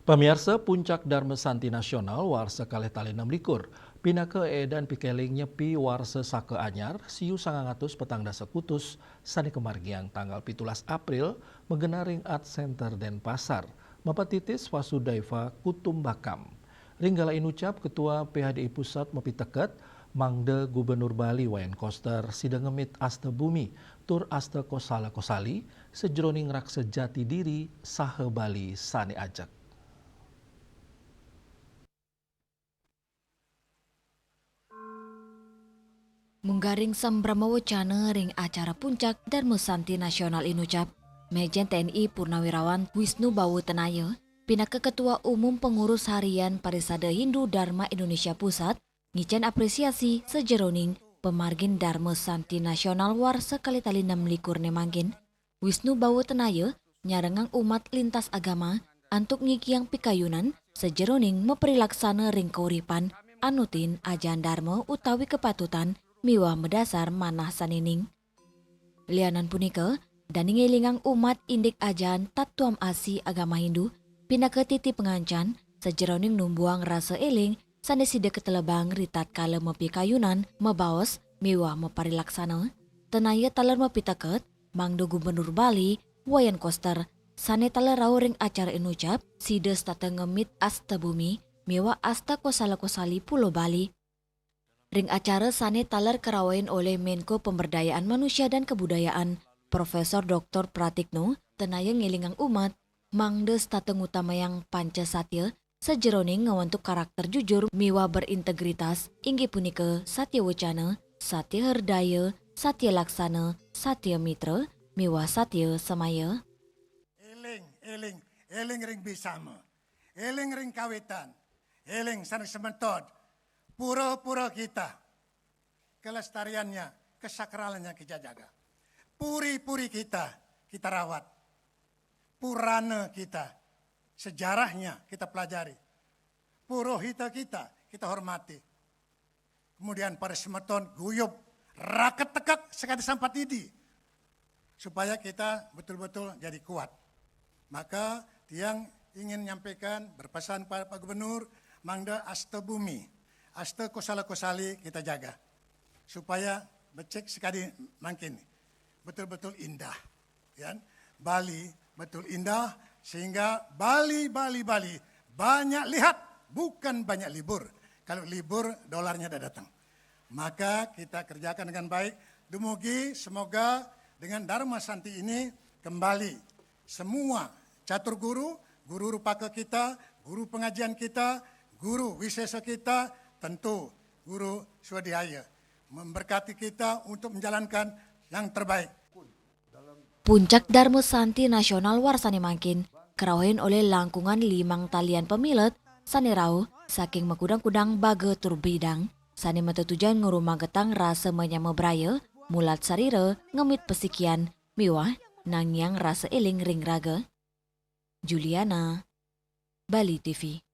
Pemirsa Puncak Dharma Santi Nasional Warsa Kalih Tali 6 Pinake edan pikeling nyepi warsa sake anyar siu 900 petang dasa kutus sani kemargiang tanggal 17 April menggenaring Art Center Denpasar mapatitis Wasudaiva Kutumbakam. Ringgala inucap Ketua PHDI Pusat Mepi Teket Mangde Gubernur Bali Wayan Koster sidang ngemit Asta Bumi tur Asta Kosala Kosali sejroning raksa jati diri sahe Bali sani ajak. Munggaring sambrama wacana ring acara puncak Dharma Santi Nasional inucap, Mejen TNI Purnawirawan Wisnu Bawu Tenaya, Pinake Ketua Umum Pengurus Harian Parisade Hindu Dharma Indonesia Pusat, ngicen apresiasi sejeroning pemargin Dharma Santi Nasional Warsa Kalih Tali 6 nemangkin, Wisnu Bawu Tenaya nyarengang umat lintas agama antuk ngikiang pikayunan sejeroning memperilaksana ring kauripan anutin ajan Dharma utawi kepatutan miwah medasar manah sanining. Lianan punika, dani ngelingang umat indik ajan tatuam asi agama Hindu, pinake titi pengancan, sejeroning numbuang rasa eling, saneside ketelebang ritat kala mepi kayunan, mebaos, miwah meparilaksana. Tenaya taler mepi teket, Mangdo Gubernur Bali, Wayan Koster, sane taler ring acara inucap, sides tata ngemit Asta Bumi, miwah Asta Kosala Kosali Pulau Bali. Ring acara sane taler kerawain oleh Menko Pemberdayaan Manusia dan Kebudayaan, Profesor Dr. Pratikno, tenaya ngelingang umat, mangdes tateng utama yang panca satya, sejeroning ngawantuk karakter jujur miwa berintegritas, inggi punike satya wacana, satya herdaya, satya laksana, satya mitra, miwa satya samaya. Eling ring bisama, eling ring kawitan, eling sanes sementod, pura-pura kita, kelestariannya, kesakralannya kita jaga. Puri-puri kita rawat. Purana kita, sejarahnya kita pelajari. Purohita kita hormati. Kemudian para semeton guyup, raket tekak sekali sampat idi. Supaya kita betul-betul jadi kuat. Maka tiang ingin menyampaikan berpesan kepada Pak Gubernur, Mangda Asta Bumi. Asta Kosala Kosali kita jaga supaya becek sekali makin betul-betul indah, ya. Bali betul indah sehingga Bali banyak lihat bukan banyak libur. Kalau libur dolarnya dah datang. Maka kita kerjakan dengan baik. Dumugi semoga dengan Dharma Santi ini kembali semua catur guru rupaka kita, guru pengajian kita, guru wisesa kita, tentu Guru Swadhyaya memberkati kita untuk menjalankan yang terbaik. Puncak Dharma Santi Nasional Warsani Mangkin, kerawain oleh langkungan 5 talian pemilet, sani rau, saking mekudang-kudang bage turbidang, sani metetujan ngurumah getang rasa menyama braya, mulat sarira, ngemit pesikian, miwah, nangyang rasa eling ring raga. Juliana, Bali TV.